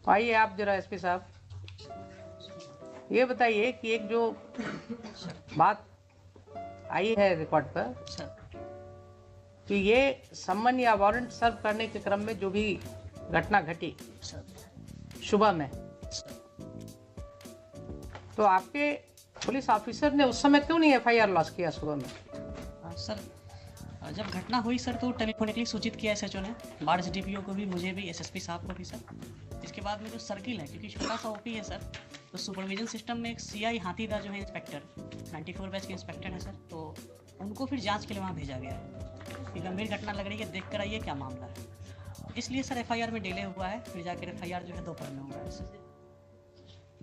आइए आप जरा एसपी साहब, ये बताइए कि एक जो बात आई है रिकॉर्ड पर कि ये सम्मन या वारंट सर्व करने के क्रम में जो भी घटना घटी सुबह में, तो आपके पुलिस ऑफिसर ने उस समय क्यों नहीं एफआईआर लॉन्च किया सुबह में? सर, जब घटना हुई सर तो टेलीफोनिकली सूचित किया एसएचओ ने, बाढ़ डीपीओ को भी, मुझे भी, एसएसपी साहब को भी सर। इसके बाद में जो सर्किल है, क्योंकि छोटा सा ओपी है सर, तो सुपरविजन सिस्टम में एक सीआई हाथीदा जो है इंस्पेक्टर 94 बैच के इंस्पेक्टर है सर, तो उनको फिर जांच के लिए वहाँ भेजा गया है कि गंभीर घटना लग रही है, देख कर आइए क्या मामला है। इसलिए सर एफआईआर में डिले हुआ है, फिर जाकर एफआईआर जो है दोपहर में हुआ है सर।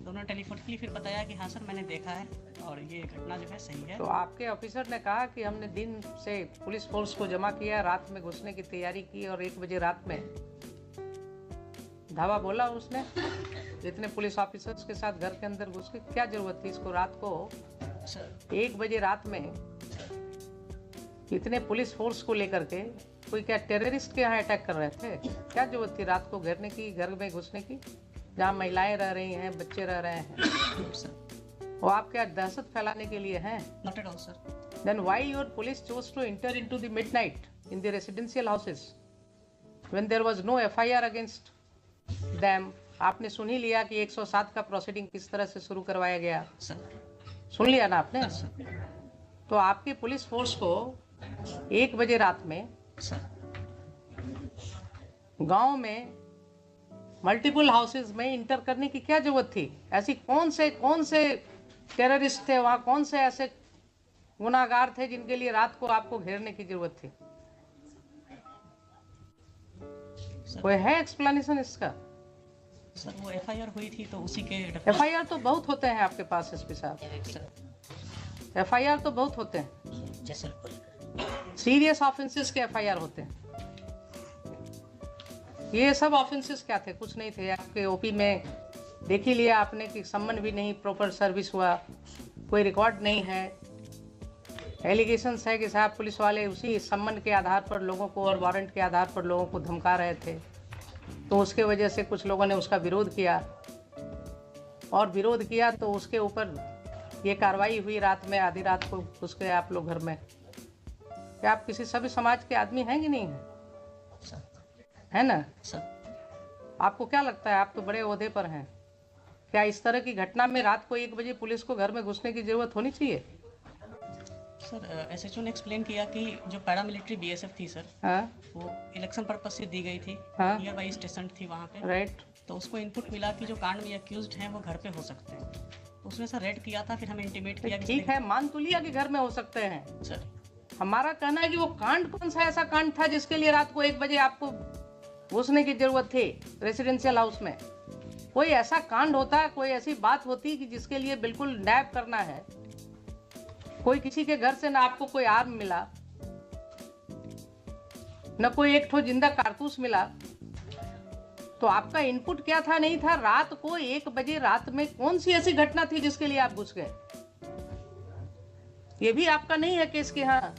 दोनों टेलीफोनिकली फिर बताया कि हाँ सर मैंने देखा है और ये घटना जो है सही है। तो आपके ऑफिसर ने कहा कि हमने दिन से पुलिस फोर्स को जमा किया, रात में घुसने की तैयारी की और 1 बजे रात में धावा बोला उसने। इतने पुलिस ऑफिसर्स के साथ घर के अंदर घुस के क्या जरूरत थी इसको? रात को 1 बजे रात में इतने पुलिस फोर्स को लेकर के कोई क्या टेररिस्ट के यहाँ अटैक कर रहे थे? क्या जरूरत थी रात को घेरने की, घर में घुसने की, जहाँ महिलाएं रह रही हैं, बच्चे रह रहे हैं? वो आप क्या दहशत फैलाने के लिए हैं? Not at all, sir. Then why your police chose to enter into the midnight in the residential houses when there was no FIR against them? आपने सुन ही लिया कि 107 का प्रोसीडिंग किस तरह से शुरू करवाया गया, सर। सुन लिया ना आपने? सर। तो आपके पुलिस फोर्स को 1 बजे रात में गांव में मल्टीपल हाउसेज में इंटर करने की क्या जरूरत थी? ऐसी कौन से टेररिस्ट थे वहां, कौन से ऐसे गुनाहगार थे जिनके लिए रात को आपको घेरने की जरूरत थी? कोई है एक्सप्लेनेशन इसका? सर वो एफआईआर हुई थी तो उसी के एफआईआर तो बहुत होते हैं आपके पास एसपी साहब, एफआईआर तो बहुत होते हैं, सीरियस ऑफेंसेस के एफआईआर होते हैं। ये सब ऑफेंसेस क्या थे? कुछ नहीं थे। आपके ओपी में देख ही लिया आपने कि सम्मन भी नहीं प्रॉपर सर्विस हुआ, कोई रिकॉर्ड नहीं है। एलिगेशंस है कि साहब पुलिस वाले उसी सम्मन के आधार पर लोगों को और वारंट के आधार पर लोगों को धमका रहे थे, तो उसके वजह से कुछ लोगों ने उसका विरोध किया, और विरोध किया तो उसके ऊपर ये कार्रवाई हुई रात में, आधी रात को घुस गए आप लोग घर में। क्या आप किसी सभी समाज के आदमी हैं कि नहीं हैं? है ना सर? आपको क्या लगता है, आप तो बड़े ओहदे पर हैं, क्या इस तरह की घटना में रात को 1 बजे पुलिस को घर में घुसने की जरूरत होनी चाहिए? सर एसएचओ ने एक्सप्लेन किया कि जो पैरामिलिट्री बीएसएफ थी सर, वो इलेक्शन पर्पज से दी गई थी, नियर बाई स्टेशन थी वहाँ पे, राइट। तो उसको इनपुट मिला कि जो कांड में अक्यूज्ड हैं वो घर पे हो सकते हैं, तो उसने सर रेड किया था, फिर हमें इंटीमेट किया। ठीक है, मान तो लिया कि घर में हो सकते हैं सर, हमारा कहना है कि वो कांड कौन सा ऐसा कांड था जिसके लिए रात को 1 बजे आपको घुसने की जरूरत थी रेसिडेंशियल हाउस में? कोई ऐसा कांड होता, कोई ऐसी बात होती कि जिसके लिए बिल्कुल नैप करना है, कोई किसी के घर से ना आपको कोई आर्म मिला, न कोई एक ठो जिंदा कारतूस मिला, तो आपका इनपुट क्या था? नहीं था। रात को 1 बजे रात में कौन सी ऐसी घटना थी जिसके लिए आप घुस गए? ये भी आपका नहीं है केस कि हाँ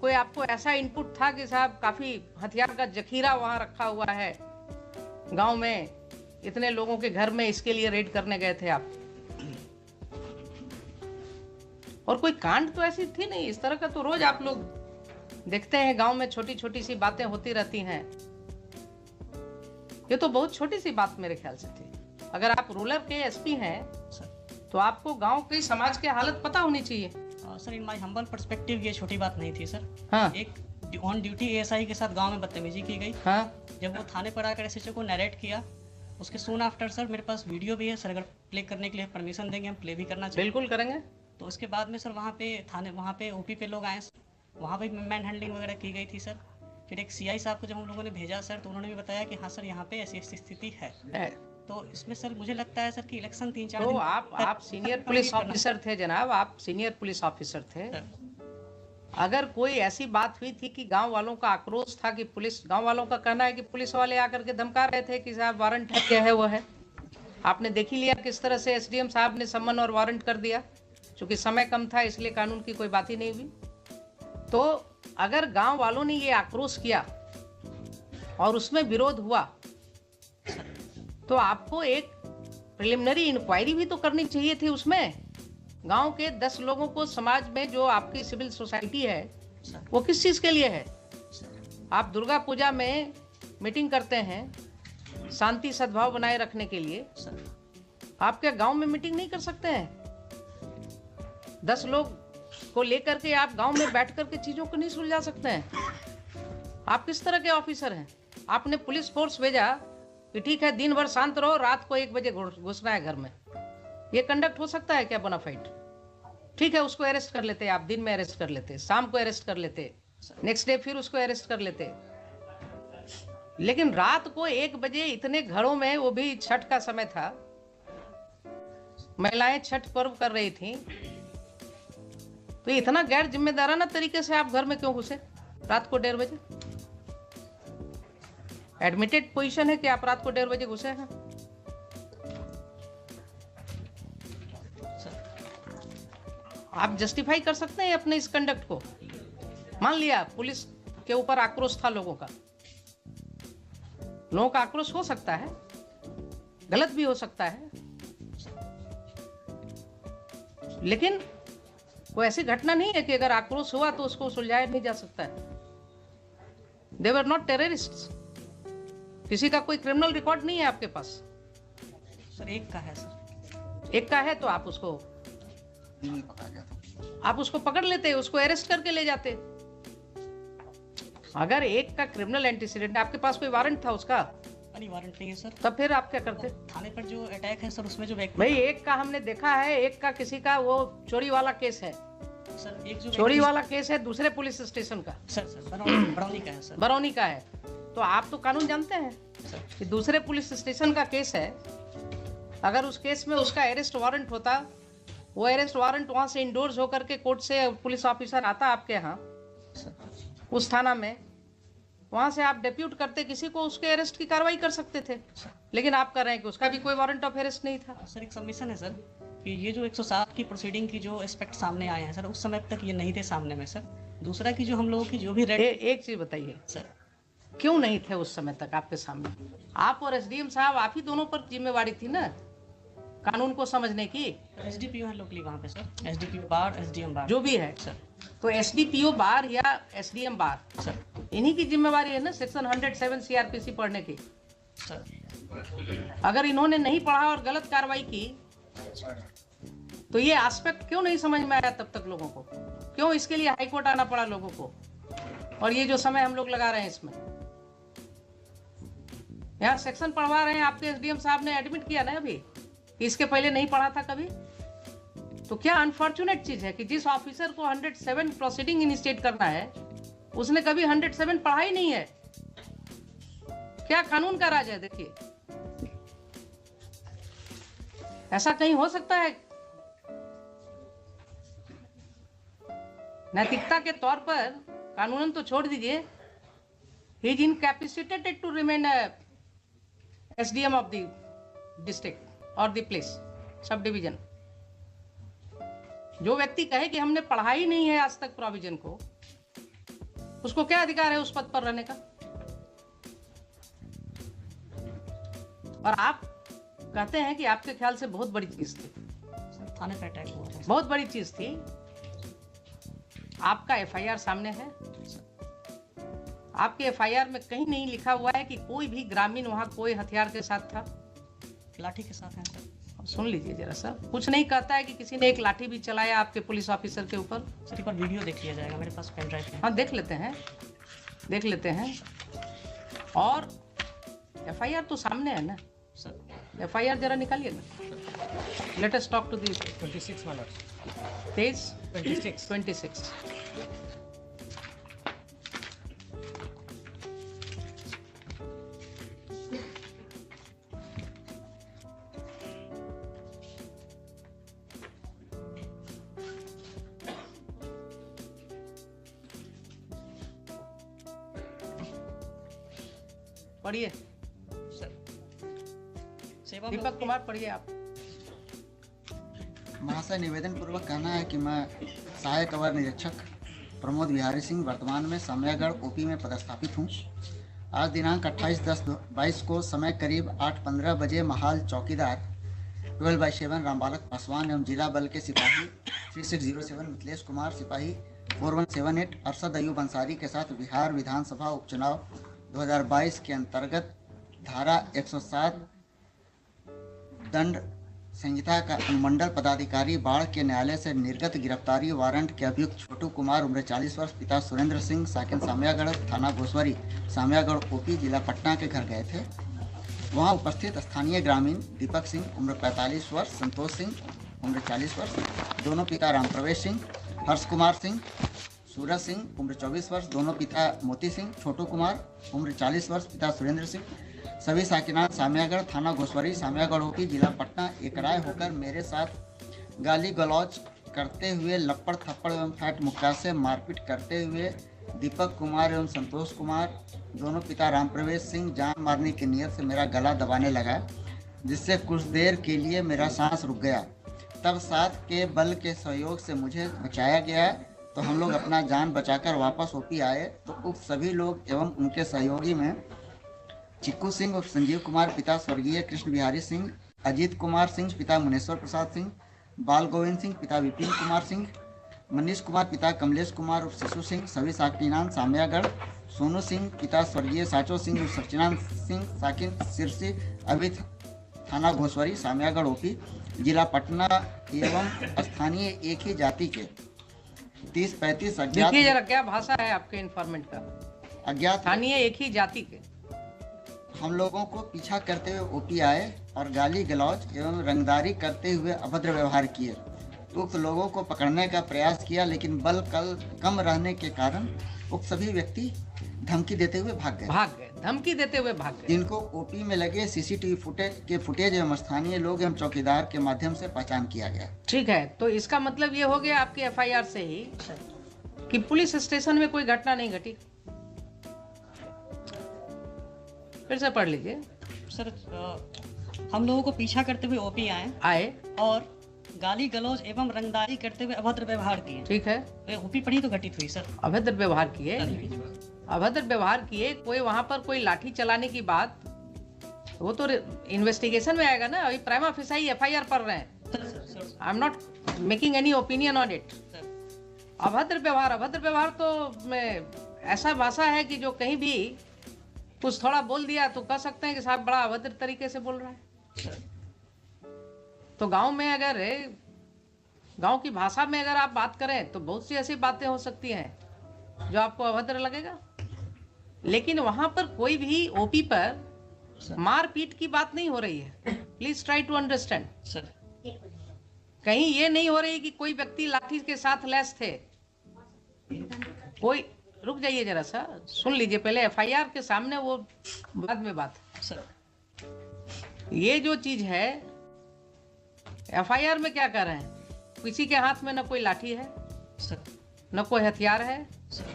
कोई आपको ऐसा इनपुट था कि साहब काफी हथियार का जखीरा वहां रखा हुआ है गांव में, इतने लोगों के घर में, इसके लिए रेड करने गए थे आप? और कोई कांड तो ऐसी थी नहीं। इस तरह का तो रोज आप लोग देखते हैं गांव में, छोटी छोटी सी बातें होती रहती हैं। ये तो बहुत छोटी सी बात मेरे ख्याल से थी। अगर आप रूरल के एसपी हैं तो आपको गांव की समाज की हालत पता होनी चाहिए। Sir in my humble perspective ये छोटी बात नहीं थी सर। हाँ। एक ऑन ड्यूटी एएसआई के साथ गांव में बदतमीजी की गई। हाँ। जब वो थाने पर आकर एसएचओ को नरेट किया, उसके सून आफ्टर सर मेरे पास वीडियो भी है सर, अगर प्ले करने के लिए परमिशन देंगे हम प्ले भी करना चाहिए। बिल्कुल करेंगे। तो उसके बाद में सर वहाँ पे ओपी पे लोग आए, वहाँ पे मैन हैंडलिंग वगैरह की गई थी सर। फिर एक सीआई साहब को जब हम लोगों ने भेजा सर, तो उन्होंने भी बताया कि हाँ सर यहाँ पे ऐसी स्थिति है। तो इसमें सर मुझे लगता है सर कि इलेक्शन 3-4 दिन। आप सीनियर पुलिस ऑफिसर थे जनाब, आप सीनियर पुलिस ऑफिसर थे। अगर कोई ऐसी बात हुई थी कि गांव वालों का आक्रोश था कि पुलिस, गांव वालों का कहना है कि पुलिस वाले आकर के धमका रहे थे कि साहब वारंट क्या है वो है, आपने देख ही लिया किस तरह से एसडीएम साहब ने सम्मन और वारंट कर दिया। चूंकि समय कम था इसलिए कानून की कोई बात ही नहीं हुई। तो अगर गांव वालों ने ये आक्रोश किया और उसमें विरोध हुआ तो आपको एक प्रिलिमिनरी इंक्वायरी भी तो करनी चाहिए थी उसमें। गांव के 10 लोगों को, समाज में जो आपकी सिविल सोसाइटी है वो किस चीज के लिए है? आप दुर्गा पूजा में मीटिंग करते हैं शांति सद्भाव बनाए रखने के लिए, आप क्या गांव में मीटिंग नहीं कर सकते हैं? 10 लोग को लेकर के आप गांव में बैठ करके चीजों को नहीं सुलझा सकते हैं? आप किस तरह के ऑफिसर हैं? आपने पुलिस फोर्स भेजा कि ठीक है दिन भर शांत रहो, रात को 1 बजे घुसना है घर में। ये कंडक्ट हो सकता है क्या बोनाफाइड? ठीक है, उसको अरेस्ट कर लेते, आप दिन में अरेस्ट कर लेते, शाम को अरेस्ट कर लेते, नेक्स्ट डे फिर उसको अरेस्ट कर लेते। लेकिन रात को 1 बजे इतने घरों में, वो भी छठ का समय था, महिलाएं छठ पर्व कर रही थी, तो इतना गैर जिम्मेदाराना तरीके से आप घर में क्यों घुसे रात को 1:30 बजे? एडमिटेड पोजीशन है कि आप रात को 1:30 बजे घुसे हैं। आप जस्टिफाई कर सकते हैं अपने इस कंडक्ट को। मान लिया पुलिस के ऊपर आक्रोश था लोगों का, लोगों का आक्रोश हो सकता है, गलत भी हो सकता है, लेकिन वो ऐसी घटना नहीं है कि अगर आक्रोश हुआ तो उसको सुलझाया नहीं जा सकता है। दे वर नॉट टेररिस्ट्स। किसी का कोई क्रिमिनल रिकॉर्ड नहीं है आपके पास। सर एक का है सर। एक का है तो आप उसको पकड़ लेते, उसको अरेस्ट करके ले जाते। अगर एक का क्रिमिनल एंटीसीडेंट, आपके पास कोई वारंट था उसका? नहीं, वारंट नहीं है सर। तब फिर आप क्या करते? थाने पर जो अटैक है सर, उसमें जो व्यक्ति, भाई एक का हमने देखा है, एक का किसी का वो चोरी वाला केस है सर, एक जो चोरी वाला केस है दूसरे पुलिस स्टेशन का, सर बरौनी का है सर। बरौनी का है। तो आप तो कानून जानते हैं कि दूसरे पुलिस स्टेशन का केस है, अगर उस केस में उसका अरेस्ट वारंट होता, वो अरेस्ट वारंट वहां से इंडोर्स होकर के कोर्ट से पुलिस ऑफिसर आता आपके यहाँ उस थाना में, वहां से आप डिप्यूट करते किसी को, उसके अरेस्ट की कार्रवाई कर सकते थे। लेकिन आप कर रहे हैं कि उसका भी कोई वारंट ऑफ अरेस्ट नहीं था। सर एक सबमिशन है सर कि ये जो 107 की प्रोसीडिंग की जो एस्पेक्ट सामने आए हैं सर, उस समय तक ये नहीं थे सामने में सर। दूसरा कि जो हम लोगों की जो भी एक चीज बताइए सर, क्यों नहीं थे उस समय तक आपके सामने? आप और एसडीएम साहब, आप ही दोनों पर जिम्मेवारी थी ना कानून को समझने की। एसडीपीओ है लोकली वहाँ पे सर, एसडीपीओ बार, एसडीएम बार, जो भी है सर। तो एसडीपीओ बार या एसडीएम बार सर, इन्हीं की जिम्मेवारी है ना सेक्शन 107 सीआरपीसी पढ़ने की। सर अगर इन्होंने नहीं पढ़ा और गलत कार्रवाई की तो ये एस्पेक्ट क्यों नहीं समझ में आया तब तक लोगों को? क्यों इसके लिए हाईकोर्ट आना पड़ा लोगों को? और ये जो समय हम लोग लगा रहे हैं इसमें, यहाँ सेक्शन पढ़वा रहे हैं, आपके एसडीएम साहब ने एडमिट किया ना अभी, इसके पहले नहीं पढ़ा था कभी। तो क्या अनफॉर्चुनेट चीज है कि जिस ऑफिसर को 107 प्रोसीडिंग इनिशिएट करना है उसने कभी 107 पढ़ा ही नहीं है। क्या कानून का राज है? देखिए, ऐसा कहीं हो सकता है? नैतिकता के तौर पर कानूनन तो छोड़ दीजिए, he is incapacitated to remain SDM of the district और द प्लेस सब डिवीजन। जो व्यक्ति कहे कि हमने पढ़ा ही नहीं है आज तक प्रोविजन को, उसको क्या अधिकार है उस पद पर रहने का? और आप कहते हैं कि आपके ख्याल से बहुत बड़ी चीज थी, थाने पे अटैक हुआ था, बहुत बड़ी चीज थी। आपका एफआईआर सामने है, आपके एफआईआर में कहीं नहीं लिखा हुआ है कि कोई भी ग्रामीण वहां कोई हथियार के साथ था। लाठी के साथ है सर। सुन लीजिए जरा सा, कुछ नहीं कहता है कि किसी ने एक लाठी भी चलाया आपके पुलिस ऑफिसर के ऊपर। सर एक बार वीडियो देख लिया जाएगा, मेरे पास पेन ड्राइव है। हाँ देख लेते हैं, देख लेते हैं। और एफआईआर तो सामने है ना सर, एफआईआर जरा निकालिए ना। Let us talk to the 26 वाला 26 पढ़िए सर सेवा दीपक कुमार, पढ़िए आप। महाशय, निवेदन पूर्वक कहना है कि मैं सहायक अवर निरीक्षक प्रमोद बिहारी सिंह वर्तमान में समयगढ़ ओपी में पदस्थापित हूँ। आज दिनांक 28/10/22 को समय करीब 8:15 बजे महाल चौकीदार 12/7 रामबालक पासवान एवं जिला बल के सिपाही 3607 मिथिलेश कुमार, सिपाही 4178 अरशद अयूब अंसारी के साथ बिहार विधानसभा उपचुनाव 2022 के अंतर्गत धारा 107 दंड संहिता का अनुमंडल पदाधिकारी बाढ़ के न्यायालय से निर्गत गिरफ्तारी वारंट के अभियुक्त छोटू कुमार उम्र 40 वर्ष, पिता सुरेंद्र सिंह, साकिन सामियागढ़, थाना घोसवरी, सामियागढ़ ओपी, जिला पटना के घर गए थे। वहां उपस्थित स्थानीय ग्रामीण दीपक सिंह उम्र 45 वर्ष, संतोष सिंह उम्र 40 वर्ष, दोनों पिता राम प्रवेश सिंह, हर्ष कुमार सिंह, सूरज सिंह उम्र 24 वर्ष, दोनों पिता मोती सिंह, छोटू कुमार उम्र 40 वर्ष, पिता सुरेंद्र सिंह, सभी साकिनान सामियागढ़, थाना घोसवरी, सामियागढ़ ओपी, जिला पटना एकराय होकर मेरे साथ गाली गलौज करते हुए, लपड़ थप्पड़ एवं फैट मुक्का से मारपीट करते हुए दीपक कुमार एवं संतोष कुमार, दोनों पिता राम प्रवेश सिंह, जान मारने की नीयत से मेरा गला दबाने लगा, जिससे कुछ देर के लिए मेरा सांस रुक गया। तब साथ के बल के सहयोग से मुझे बचाया गया, तो हम लोग अपना जान बचाकर वापस ओपी आए तो उक्त सभी लोग एवं उनके सहयोगी में चिक्कू सिंह और संजीव कुमार पिता स्वर्गीय कृष्ण बिहारी सिंह, अजीत कुमार सिंह पिता मुनेश्वर प्रसाद सिंह, बाल गोविंद सिंह पिता विपिन कुमार सिंह, मनीष कुमार पिता कमलेश कुमार और शिशु सिंह, सभी साकिनान सामियागढ़, सोनू सिंह पिता स्वर्गीय साचो सिंह और सचिनान सिंह साकिन सिरसी, अभी थाना घोसवरी, सामियागढ़ ओपी, जिला पटना एवं स्थानीय एक ही जाति के 30-35 अज्ञात। देखिए जरा क्या भाषा है आपके इन्फॉर्मेंट का। अज्ञात स्थानीय एक ही जाति के हम लोगों को पीछा करते हुए ओपी आए और गाली गलौज एवं रंगदारी करते हुए अभद्र व्यवहार किए। उक्त लोगों को पकड़ने का प्रयास किया, लेकिन बल कम रहने के कारण उक्त सभी व्यक्ति धमकी देते हुए भाग गए। धमकी देते हुए भाग गए। जिनको ओपी में लगे सीसीटीवी फुटेज एवं स्थानीय लोग एवं चौकीदार के माध्यम से पहचान किया गया। ठीक है, तो इसका मतलब ये हो गया आपकी एफआईआर से ही कि पुलिस स्टेशन में कोई घटना नहीं घटी। फिर से पढ़ लीजिए सर। हम लोगों को पीछा करते हुए ओपी आए और गाली गलौज एवं रंगदारी करते हुए अभद्र व्यवहार किए। ठीक है, ओपी पढ़ी तो घटित हुई सर। अभद्र व्यवहार किए, कोई वहां पर कोई लाठी चलाने की बात, वो तो इन्वेस्टिगेशन में आएगा ना। अभी प्राइमा फेसाई एफआईआर पढ़ रहे हैं। I am not making any opinion on it. अभद्र व्यवहार तो ऐसा भाषा है कि जो कहीं भी कुछ थोड़ा बोल दिया तो कह सकते हैं कि साहब बड़ा अभद्र तरीके से बोल रहा है। तो गांव में अगर गांव की भाषा में अगर आप बात करें तो बहुत सी ऐसी बातें हो सकती हैं जो आपको अभद्र लगेगा, लेकिन वहां पर कोई भी ओपी पर मारपीट की बात नहीं हो रही है। Please try to understand sir. कहीं ये नहीं हो रही कि कोई व्यक्ति लाठी के साथ लैस थे। कोई रुक जाइए जरा सा, सुन लीजिए पहले एफआईआर के सामने, वो बाद में बात सर। ये जो चीज है एफआईआर में क्या कर रहे हैं, किसी के हाथ में न कोई लाठी है सर, न कोई हथियार है सर,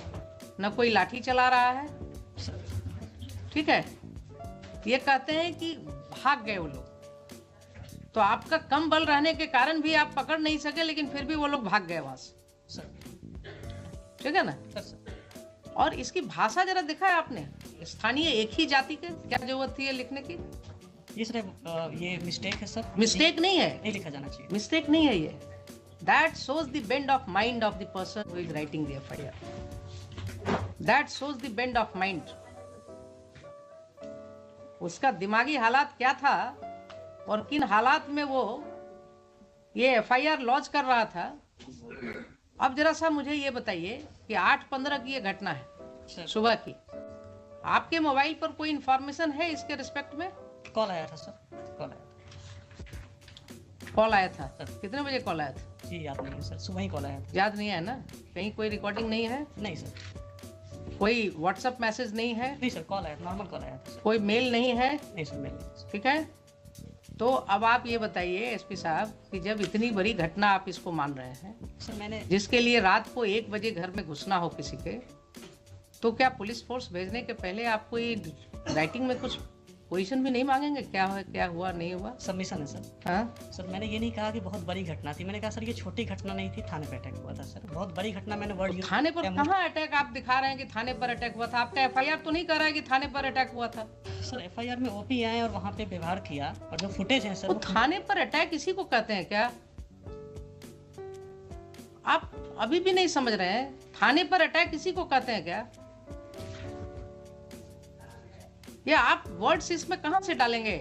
न कोई लाठी चला रहा है सर। ठीक है, ये कहते हैं कि भाग गए वो लोग। तो आपका कम बल रहने के कारण भी आप पकड़ नहीं सके, लेकिन फिर भी वो लोग भाग गए वहां से सर। ठीक है ना सर। और इसकी भाषा जरा देखा है आपने, स्थानीय एक ही जाति के, क्या जरूरत थी ये लिखने की? ये सर ये मिस्टेक है सर। मिस्टेक नहीं है, नहीं लिखा जाना चाहिए। मिस्टेक नहीं है ये। That shows the bend of mind of the person who is writing the FIR. That shows the bend of mind. उसका दिमागी हालात क्या था और किन हालात में वो ये FIR लॉन्च कर रहा था। अब जरा सा मुझे ये बताइए कि 8/15 की ये घटना है सुबह की, आपके मोबाइल पर कोई इंफॉर्मेशन है इसके रिस्पेक्ट में? कॉल आया था सर, कॉल आया था। कितने बजे कॉल आया था? जी याद नहीं है सर, सुबह ही कॉल आया था। याद नहीं है ना? कहीं कोई रिकॉर्डिंग नहीं है? नहीं सर। कोई व्हाट्सएप मैसेज नहीं है? नहीं सर, कॉल आया, नॉर्मल कॉल आया था सर। कोई मेल नहीं है? नहीं सर, मेल नहीं। ठीक है, तो अब आप ये बताइए एसपी साहब कि जब इतनी बड़ी घटना आप इसको मान रहे हैं सर, मैंने जिसके लिए रात को 1 बजे घर में घुसना हो किसी के, तो क्या पुलिस फोर्स भेजने के पहले आपको ये राइटिंग में कुछ पोजीशन भी नहीं मांगेंगे, क्या है क्या हुआ नहीं हुआ? सबमिशन है सर। हाँ, सर मैंने ये नहीं कहा कि बहुत बड़ी घटना थी, मैंने कहा सर ये छोटी घटना नहीं थी, थाने पे अटैक हुआ था सर। बहुत बड़ी घटना मैंने वर्ड यूज थाने पर कहाँ अटैक आप दिखा रहे हैं कि थाने पर अटैक हुआ था? आपका एफआईआर तो नहीं कर रहा है कि थाने पर अटैक हुआ था? सर एफआईआर में ओपी आए और वहाँ पे व्यवहार किया, और जो फुटेज है सर वो थाने पर अटैक इसी को कहते हैं क्या? आप अभी भी नहीं समझ रहे हैं? थाने पर अटैक इसी को कहते हैं क्या? या आप वर्ड्स इसमें कहां से डालेंगे?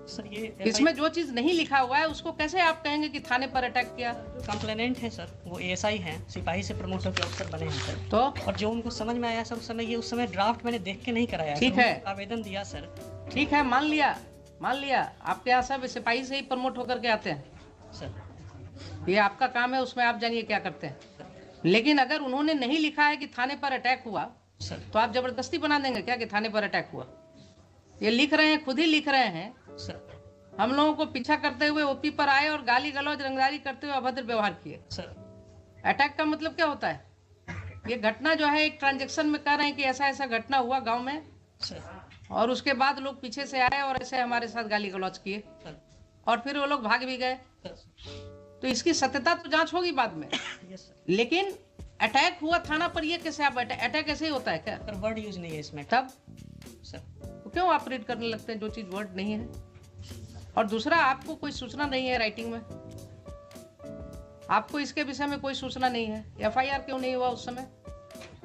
सर ये इसमें जो चीज नहीं लिखा हुआ है उसको कैसे आप कहेंगे कि थाने पर अटैक किया? कंप्लेनेंट है सर, वो एएसआई हैं, सिपाही से प्रमोट होकर अफसर बने हैं सर। तो और जो उनको समझ में आया सर उस समय, ये उस समय ड्राफ्ट मैंने देख के नहीं कराया ठीक सर, है। उन्होंने आवेदन दिया सर। ठीक है, मान लिया आपके यहाँ सब सिपाही से ही प्रमोट होकर के आते हैं सर। ये आपका काम है, उसमें आप जानिए क्या करते हैं। लेकिन अगर उन्होंने नहीं लिखा है कि थाने पर अटैक हुआ सर तो आप जबरदस्ती बना देंगे क्या कि थाने पर अटैक हुआ? ये लिख रहे हैं, खुद ही लिख रहे हैं। सर हम लोगों को पीछा करते हुए ओपी पर आए और गाली गलौज रंगदारी करते हुए अभद्र व्यवहार किए। सर अटैक का मतलब क्या होता है? ये घटना जो है एक ट्रांजैक्शन में कह रहे हैं कि ऐसा ऐसा घटना हुआ गांव में, सर और उसके बाद लोग पीछे से आए और ऐसे हमारे साथ गाली गलौज किए सर और फिर वो लोग भाग भी गए। तो इसकी सत्यता तो जांच होगी बाद में। Yes sir. लेकिन अटैक हुआ थाना पर, ये कैसे आप अटैक ऐसे ही होता है क्या? सर वर्ड यूज नहीं है इसमें तब सर। तो क्यों आप रीड करने लगते हैं जो चीज वर्ड नहीं है? और दूसरा, आपको कोई सूचना नहीं है राइटिंग में, आपको इसके विषय में कोई सूचना नहीं है। एफआईआर क्यों नहीं हुआ उस समय?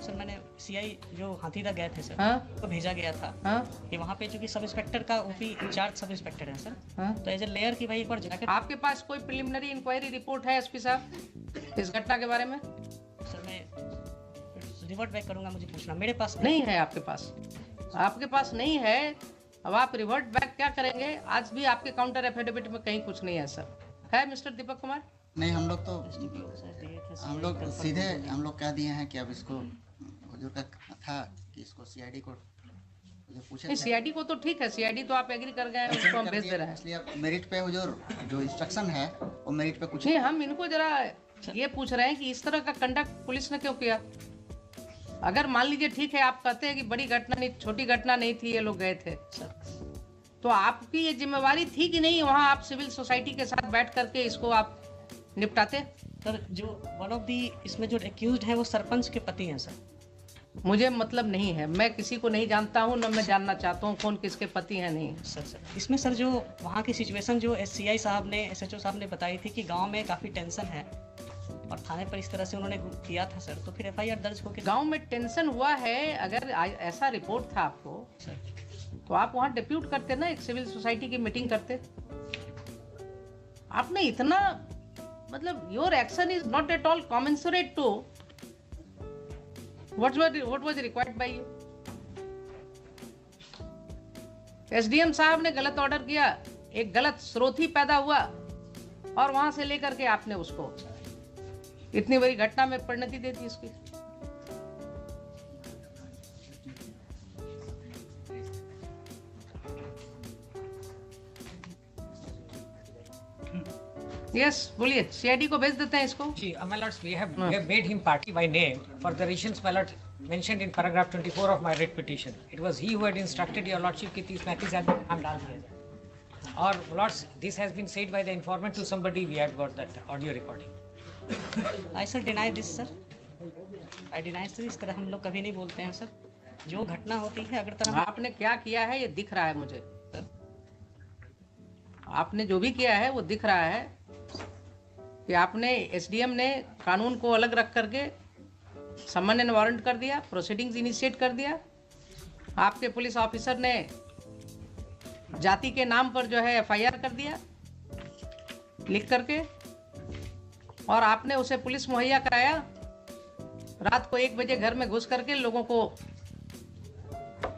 सर मैंने सीआई जो हाथीदा गए थे सर, हाँ तो भेजा गया था हाँ कि वहाँ पे चूंकि सब इंस्पेक्टर का ओपी इंचार्ज सब इंस्पेक्टर है सर, हाँ। तो एज ए लेयर की भाई एक बार जाकर आपके पास कोई प्रिलिमिनरी इंक्वायरी रिपोर्ट है एसपी साहब इस घटना के बारे में? सर मैं रिवर्ट बैक करूंगा, मुझे पूछना, मेरे पास नहीं है आपके पास, आपके पास नहीं है। अब आप रिवर्ट बैक क्या करेंगे? आज भी आपके काउंटर एफिडेविट में कहीं कुछ नहीं है सर, है मिस्टर दीपक कुमार? नहीं, हम लोग तो सर हम लोग सीधे हम लोग कह दिए हैं कि अब इसको हुजूर का था कि इसको सीआईडी को जो पूछे नहीं, सीआईडी को तो ठीक है, सीआईडी तो आप एग्री कर गए हैं, उसको हम भेज दे रहे हैं। इसलिए अब मेरिट पे हुजूर जो इंस्ट्रक्शन है वो मेरिट पे कुछ नहीं, हम इनको जरा ये पूछ रहे हैं कि इस तरह का कंडक्ट पुलिस ने क्यों किया? अगर मान लीजिए ठीक है, आप कहते हैं कि बड़ी घटना नहीं, छोटी घटना नहीं थी, ये लोग गए थे, तो आपकी ये जिम्मेवारी थी कि नहीं वहाँ आप सिविल सोसाइटी के साथ बैठ करके इसको आप निपटाते? सर जो वन ऑफ दी इसमें जो एक्यूज्ड है वो सरपंच के पति हैं सर। मुझे मतलब नहीं है, मैं किसी को नहीं जानता हूँ, न मैं जानना चाहता हूँ कौन किसके पति हैं नहीं। सर इसमें सर जो वहाँ की सिचुएशन जो एससीआई साहब ने, एसएचओ साहब ने बताई थी कि गांव में काफ़ी टेंशन है और थाने पर इस तरह से उन्होंने किया था सर, तो फिर एफआईआर दर्ज होकर गांव में टेंशन हुआ है, अगर ऐसा रिपोर्ट था आपको तो आप वहाँ डिप्यूट करते ना, एक सिविल सोसाइटी की मीटिंग करते। आपने इतना, मतलब your action is not at all commensurate to what was required by you. SDM साहब ने गलत ऑर्डर किया, एक गलत स्रोत ही पैदा हुआ और वहां से लेकर के आपने उसको इतनी बड़ी घटना में परिणति दे दी इसकी। यस बोलिए, सीआईडी को भेज देते हैं इसको। जी, my lords, we have made him party by name for the reasons my lord mentioned in paragraph 24 of my writ petition. It was he who had instructed your lordship कि 30-35 आदमी नाम डाल दिया जाए। और lords, this has been said by the informant to somebody. We have got that audio recording. I sir deny this sir, I deny sir, इस तरह हम लोग कभी नहीं बोलते हैं सर। जो घटना होती है अगर तरह आपने क्या किया है ये दिख रहा है मुझे, आपने जो भी किया है वो दिख रहा है कि आपने एसडीएम ने कानून को अलग रख करके सामान्य वारंट कर दिया, प्रोसीडिंग्स इनिशिएट कर दिया। आपके पुलिस ऑफिसर ने जाति के नाम पर जो है एफआईआर कर दिया लिख करके, और आपने उसे पुलिस मुहैया कराया। रात को 1 बजे घर में घुस करके लोगों को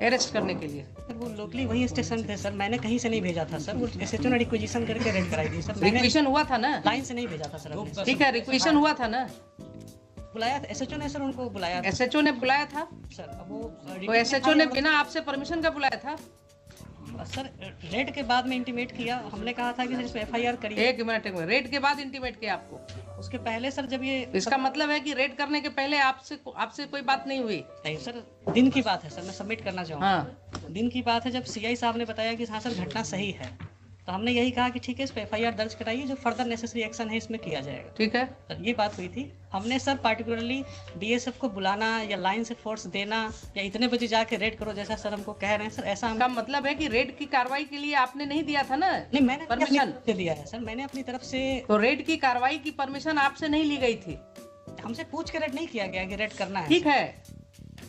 अरेस्ट करने के लिए। सर वो लोकली वही स्टेशन थे सर, मैंने कहीं से नहीं भेजा था सर, वो एसएचओ ने रिक्वेजिशन करके रेड कराई थी सर, मैंने रिक्वेशन हुआ था ना? लाइन से नहीं भेजा था सर हमने। ठीक है, रिक्वेशन हुआ था ना? बुलाया था एसएचओ ने सर, उनको बुलाया था एसएचओ ने बुलाया था? सर। अब वो तो एसएचओ ने बिना आपसे परमिशन का बुलाया था? सर रेड के बाद में इंटीमेट किया, हमने कहा था कि सर इसमें एफआईआर करिए। एक मिनट, रेड के बाद इंटीमेट किया आपको? उसके पहले सर जब ये इसका मतलब है कि रेड करने के पहले आपसे कोई बात नहीं हुई? नहीं सर, दिन की बात है सर, मैं सबमिट करना चाहूँगा। हाँ, दिन की बात है जब सीआई साहब ने बताया कि हाँ सर घटना सही है, तो हमने यही कहा कि ठीक है इस पे एफआईआर दर्ज कराइए, जो फर्दर नेसेसरी एक्शन है इसमें किया जाएगा। ठीक है। सर ये बात हुई थी। हमने सर पार्टिकुलरली बीएसएफ को बुलाना या लाइन से फोर्स देना या इतने बजे जाके रेड करो जैसा सर हमको कह रहे हैं, सर ऐसा हम का मतलब है कि रेड की कार्रवाई के लिए आपने नहीं दिया था ना नहीं, मैंने अपनी परमिशन? तरफ से दिया है सर, मैंने अपनी तरफ से। तो रेड की कार्रवाई की परमिशन आपसे नहीं ली गई थी? हमसे पूछ के रेड नहीं किया गया कि रेड करना है। ठीक है,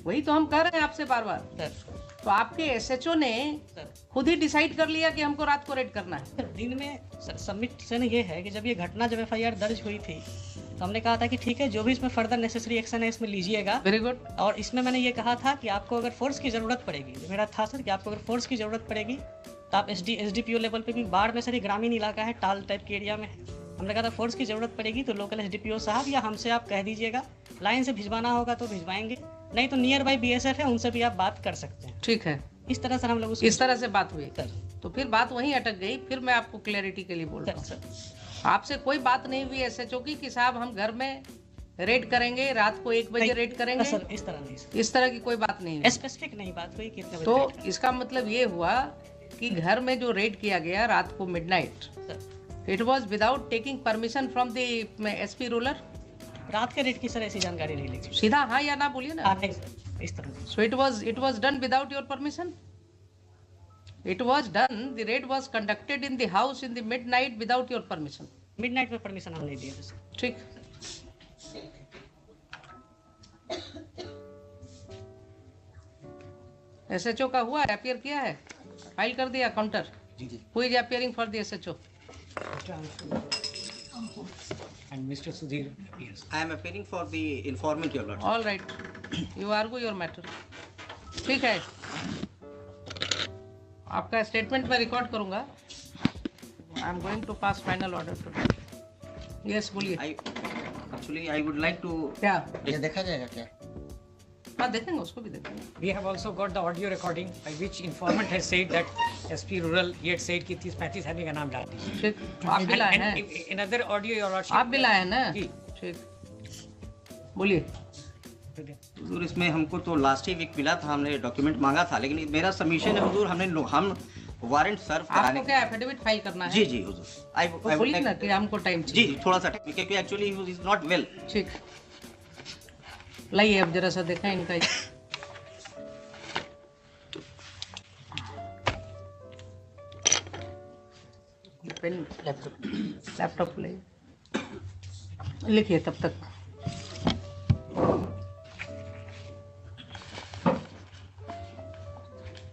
वही तो हम कह रहे हैं आपसे बार बार। सर तो आपके एसएचओ ने सर खुद ही डिसाइड कर लिया कि हमको रात को रेड करना है। सर दिन में सर सबमिशन ये है कि जब ये घटना जब एफआईआर दर्ज हुई थी तो हमने कहा था कि ठीक है जो भी इसमें फर्दर नेसेसरी एक्शन है इसमें लीजिएगा। Very good. और इसमें मैंने ये कहा था कि आपको अगर फोर्स की ज़रूरत पड़ेगी, मेरा था सर कि आपको अगर फोर्स की ज़रूरत पड़ेगी तो आप एसडीपीओ लेवल पे भी, बाढ़ में सर ये ग्रामीण इलाका है, टाल टाइप के एरिया में है, हमने कहा था फोर्स की ज़रूरत पड़ेगी तो लोकल एसडीपीओ साहब या हमसे आप कह दीजिएगा, लाइन से भिजवाना होगा तो भिजवाएंगे, नहीं तो नियर बाई बीएसएफ है उनसे भी आप बात कर सकते हैं। ठीक है, इस तरह सर हम लोग इस तरह से बात हुई। सर तो फिर बात वहीं अटक गई। फिर मैं आपको क्लैरिटी के लिए बोल रहा हूँ, सर आपसे कोई बात नहीं हुई एसएचओ की कि साहब हम घर में रेड करेंगे, रात को 1 बजे रेड करेंगे? सर इस तरह नहीं सर, इस तरह की कोई बात नहीं हुई। स्पेसिफिक नहीं बात हुई कितने बजे तो रेड करना इसका मतलब ये हुआ कि घर में जो रेड किया गया रात को मिडनाइट, है। Sir it was without taking permission from the SP rural. रात के रेड की सर ऐसी जानकारी नहीं ली। सीधा हाँ या ना बोलिए ना। नहीं सर इस तरह नहीं। So it was done without your permission? It was done, the raid was conducted in the house in the midnight without your permission. Midnight में परमिशन हम नहीं दिए थे सर। ठीक। एसएचओ का हुआ है, अपीयर किया है, फाइल कर दिया काउंटर। जी Who is appearing for the SHO? And Mr. Sudhir, yes. I am appearing for the informant, Your Lordship. All right, you argue your matter. ठीक है, आपका स्टेटमेंट मैं रिकॉर्ड करूंगा। I am going to pass final order today. Yes बोलिए। I would like to. क्या? ये देखा जाएगा क्या? हाँ देखेंगे, उसको भी देखेंगे। We have also got the audio recording by which informant has said that SP Rural he had said कि 30-35 आदमी का नाम डाल दीजिए। ठीक, आप भी लाए हैं? In another audio, Your Lordship. आप भी लाए हैं ना? जी। ठीक, बोलिए। हुजूर इसमें हमको तो लास्ट ही वीक मिला था, हमने डॉक्यूमेंट मांगा था, लेकिन मेरा सबमिशन है हुजूर, हम वारंट सर्व कराने। आपको क्या एफिडेविट फाइल करना है? जी जी हुजूर। तो बोलिए ना कि हमको टाइम जी चाहिए। थोड़ा सा टाइम, क्योंकि actually he is not well. ठीक, लाइए अब जरा सा देखें इनका। पेन लैपटॉप ले लिखिए तब तक।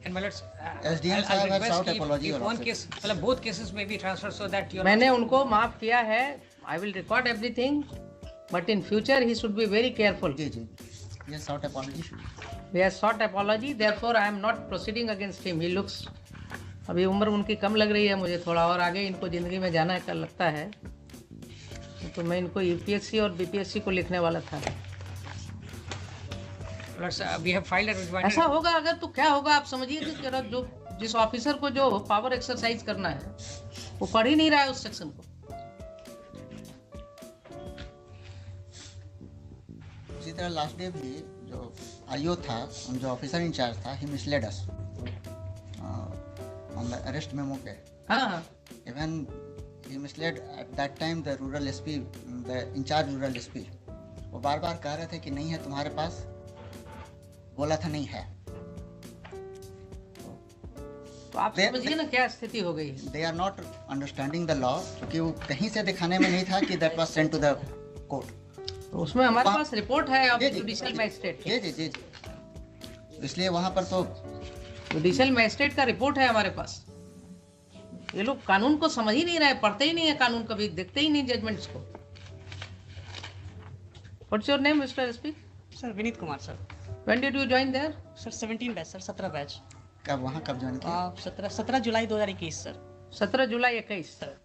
And my lords, SDM I'll साहब has request sought if apology, Your one Lordship. case, मतलब both cases may be transferred so that your मैंने उनको माफ किया है। I will record everything, but in future he should be very careful. जी जी, ये sought apology should. He has sought apology, therefore I am not proceeding against him. He looks, अभी उम्र उनकी कम लग रही है मुझे, थोड़ा और आगे इनको ज़िंदगी में जाना का लगता है, तो मैं इनको यूपीएससी और बीपीएससी को लिखने वाला था। lords, we have filed a rejoinder. ऐसा होगा अगर तो क्या होगा आप समझिए कि तेरा जो जिस ऑफिसर को जो पावर एक्सरसाइज करना है वो पढ़ ही नहीं रहा है उस सेक्शन को। इसी तरह लास्ट डे भी जो आईओ था, जो ऑफिसर इंचार्ज था, he misled us on the arrest memo पे। हाँ, even he misled at that time the rural SP, the incharge rural SP. वो बार बार कह रहे थे कि नहीं है तुम्हारे पास, बोला था नहीं है। तो आप समझिए ना क्या स्थिति हो गई है। They are not understanding the law, क्योंकि वो कहीं से दिखाने में नहीं था कि that was sent to the court. तो उसमें हमारे वहाँ- पास रिपोर्ट है ऑफ जी, जी, जुडिशियल जी, मैजिस्ट्रेट। जी जी जी जी। इसलिए वहाँ पर तो जुडिशियल मैजिस्ट्रेट का रिपोर्ट है हमारे पास। ये लोग कानून को समझ ही नहीं रहे, पढ़ते ही नहीं है कानून, कभी देखते ही नहीं जजमेंट्स को। What's your name mister SP? Sir Vineet Kumar sir. When did you join there? Sir 17 batch sir, 17 batch. कब वहाँ कब ज्वाइन किया? 17 जुलाई 2021 सर। 17 जुलाई 21। Sir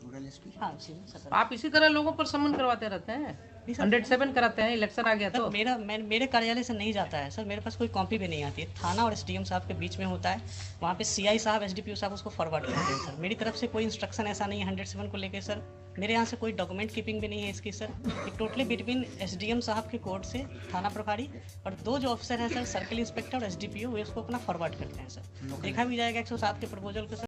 rural SP. हाँ इसी में 17। आप इसी तरह लोगों पर समन करवाते रहते हैं। सर। 107 कराते हैं, इलेक्शन आ गया तो। मेरे कार्यालय से नहीं जाता है सर, मेरे पास कोई कॉपी भी नहीं आती है। थाना और एसडीएम साहब के बीच में होता है, वहाँ पे सीआई साहब एसडीपीओ साहब उसको फॉरवर्ड करते हैं सर। मेरी तरफ से कोई इंस्ट्रक्शन ऐसा नहीं है 107 को लेकर सर। मेरे यहाँ से कोई डॉक्यूमेंट कीपिंग भी नहीं है इसकी सर। एक टोटली बिटवीन एसडीएम साहब के कोर्ट से थाना प्रभारी और 2 जो ऑफिसर हैं सर, सर्किल इंस्पेक्टर और एसडीपीओ, वे उसको अपना फॉरवर्ड करते हैं सर। देखा भी जाएगा 107 के प्रपोजल को सर।